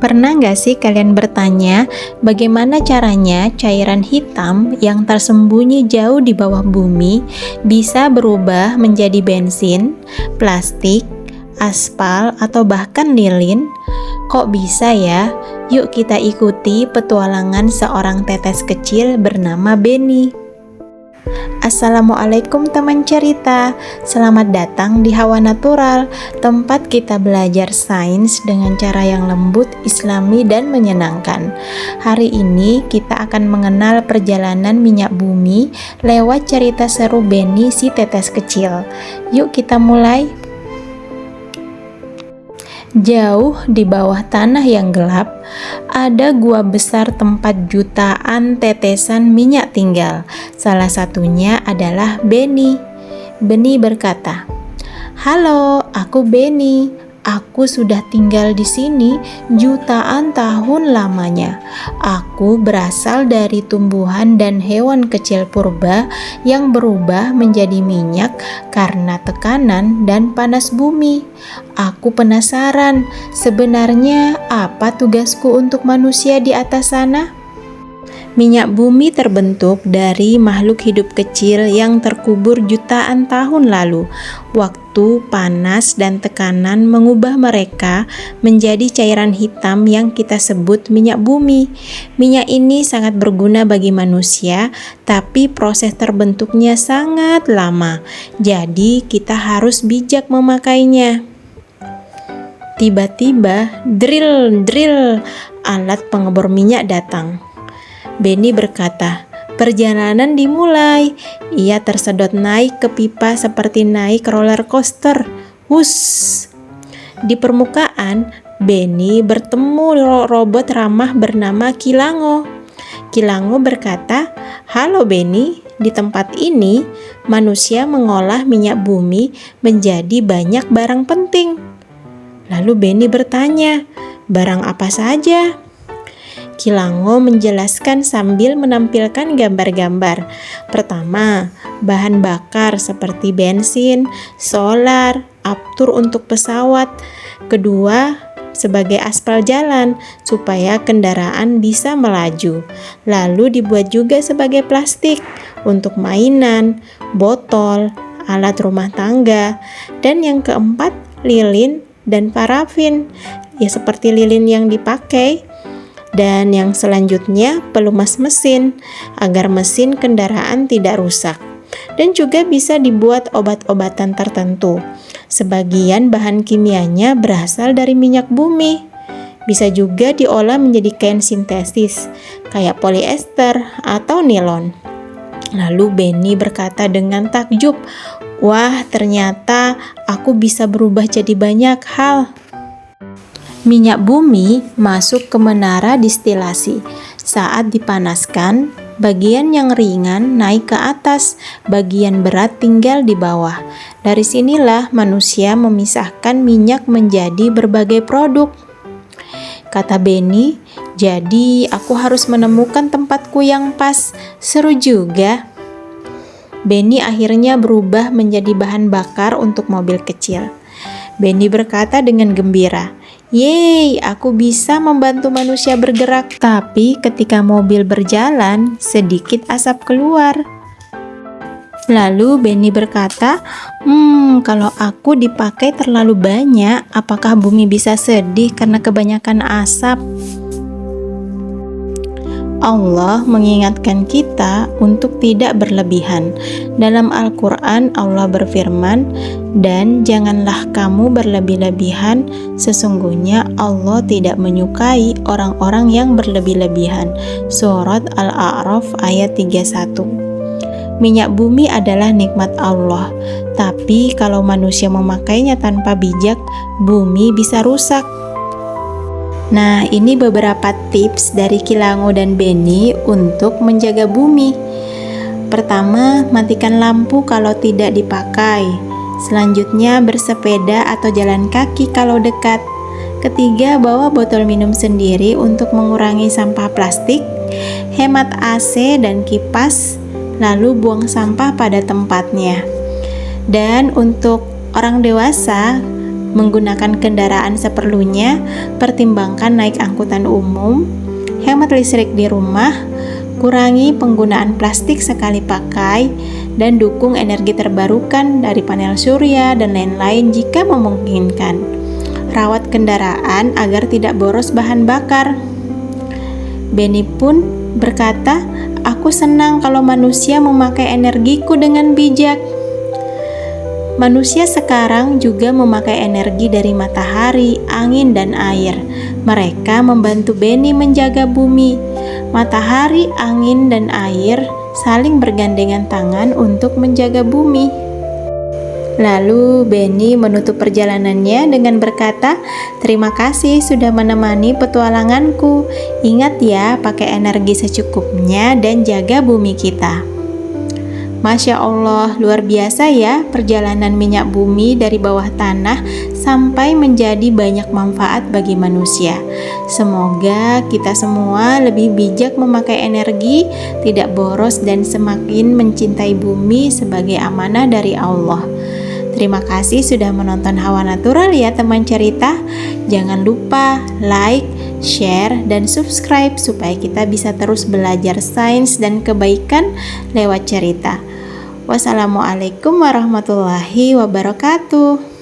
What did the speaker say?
Pernah nggak sih kalian bertanya bagaimana caranya cairan hitam yang tersembunyi jauh di bawah bumi bisa berubah menjadi bensin, plastik, aspal, atau bahkan lilin? Kok bisa ya? Yuk kita ikuti petualangan seorang tetes kecil bernama Benny. Assalamualaikum teman cerita, selamat datang di Hawa Natural, tempat kita belajar sains dengan cara yang lembut, islami, dan menyenangkan. Hari ini kita akan mengenal perjalanan minyak bumi lewat cerita seru Benny si tetes kecil. Yuk kita mulai. Jauh di bawah tanah yang gelap, ada gua besar tempat jutaan tetesan minyak tinggal. Salah satunya adalah Benny. Benny berkata, "Halo, aku Benny. Aku sudah tinggal di sini jutaan tahun lamanya. Aku berasal dari tumbuhan dan hewan kecil purba yang berubah menjadi minyak karena tekanan dan panas bumi. Aku penasaran, sebenarnya apa tugasku untuk manusia di atas sana?" Minyak bumi terbentuk dari makhluk hidup kecil yang terkubur jutaan tahun lalu. Waktu, panas, dan tekanan mengubah mereka menjadi cairan hitam yang kita sebut minyak bumi. Minyak ini sangat berguna bagi manusia, tapi proses terbentuknya sangat lama. Jadi, kita harus bijak memakainya. Tiba-tiba, drill, alat pengebor minyak datang. Benny berkata, "Perjalanan dimulai." Ia tersedot naik ke pipa seperti naik roller coaster. Wuss! Di permukaan, Benny bertemu robot ramah bernama Kilango. Kilango berkata, "Halo Benny, di tempat ini manusia mengolah minyak bumi menjadi banyak barang penting." Lalu Benny bertanya, "Barang apa saja?" Kilango menjelaskan sambil menampilkan gambar-gambar. Pertama, bahan bakar seperti bensin, solar, aftur untuk pesawat. Kedua, sebagai aspal jalan supaya kendaraan bisa melaju. Lalu dibuat juga sebagai plastik untuk mainan, botol, alat rumah tangga. Dan yang keempat, lilin dan parafin. Ya seperti lilin yang dipakai. Dan yang selanjutnya pelumas mesin agar mesin kendaraan tidak rusak. Dan juga bisa dibuat obat-obatan tertentu. Sebagian bahan kimianya berasal dari minyak bumi. Bisa juga diolah menjadi kain sintetis kayak polyester atau nilon. Lalu Benny berkata dengan takjub, "Wah, ternyata aku bisa berubah jadi banyak hal." Minyak bumi masuk ke menara distilasi. Saat dipanaskan, bagian yang ringan naik ke atas, bagian berat tinggal di bawah. Dari sinilah manusia memisahkan minyak menjadi berbagai produk. Kata Benny, "Jadi aku harus menemukan tempatku yang pas. Seru juga." Benny akhirnya berubah menjadi bahan bakar untuk mobil kecil. Benny berkata dengan gembira, "Yeay, aku bisa membantu manusia bergerak." Tapi ketika mobil berjalan, sedikit asap keluar. Lalu Benny berkata, "Kalau aku dipakai terlalu banyak, apakah bumi bisa sedih karena kebanyakan asap?" Allah mengingatkan kita untuk tidak berlebihan. Dalam Al-Quran, Allah berfirman, "Dan janganlah kamu berlebih-lebihan, sesungguhnya Allah tidak menyukai orang-orang yang berlebih-lebihan." Surat Al-A'raf ayat 31. Minyak bumi adalah nikmat Allah, tapi kalau manusia memakainya tanpa bijak, bumi bisa rusak. Nah, ini beberapa tips dari Kilango dan Benny untuk menjaga bumi. Pertama, matikan lampu kalau tidak dipakai. Selanjutnya, bersepeda atau jalan kaki kalau dekat. Ketiga, bawa botol minum sendiri untuk mengurangi sampah plastik. Hemat AC dan kipas, lalu buang sampah pada tempatnya. Dan untuk orang dewasa, menggunakan kendaraan seperlunya, pertimbangkan naik angkutan umum, hemat listrik di rumah, kurangi penggunaan plastik sekali pakai, dan dukung energi terbarukan dari panel surya dan lain-lain jika memungkinkan. Rawat kendaraan agar tidak boros bahan bakar. Benny pun berkata, "Aku senang kalau manusia memakai energiku dengan bijak." Manusia sekarang juga memakai energi dari matahari, angin, dan air. Mereka membantu Benny menjaga bumi. Matahari, angin, dan air saling bergandengan tangan untuk menjaga bumi. Lalu Benny menutup perjalanannya dengan berkata, "Terima kasih sudah menemani petualanganku. Ingat ya, pakai energi secukupnya dan jaga bumi kita." Masya Allah, luar biasa ya perjalanan minyak bumi dari bawah tanah sampai menjadi banyak manfaat bagi manusia. Semoga kita semua lebih bijak memakai energi, tidak boros, dan semakin mencintai bumi sebagai amanah dari Allah. Terima kasih sudah menonton Hawa Natural ya teman cerita. Jangan lupa like, share, dan subscribe supaya kita bisa terus belajar sains dan kebaikan lewat cerita. Wassalamualaikum warahmatullahi wabarakatuh.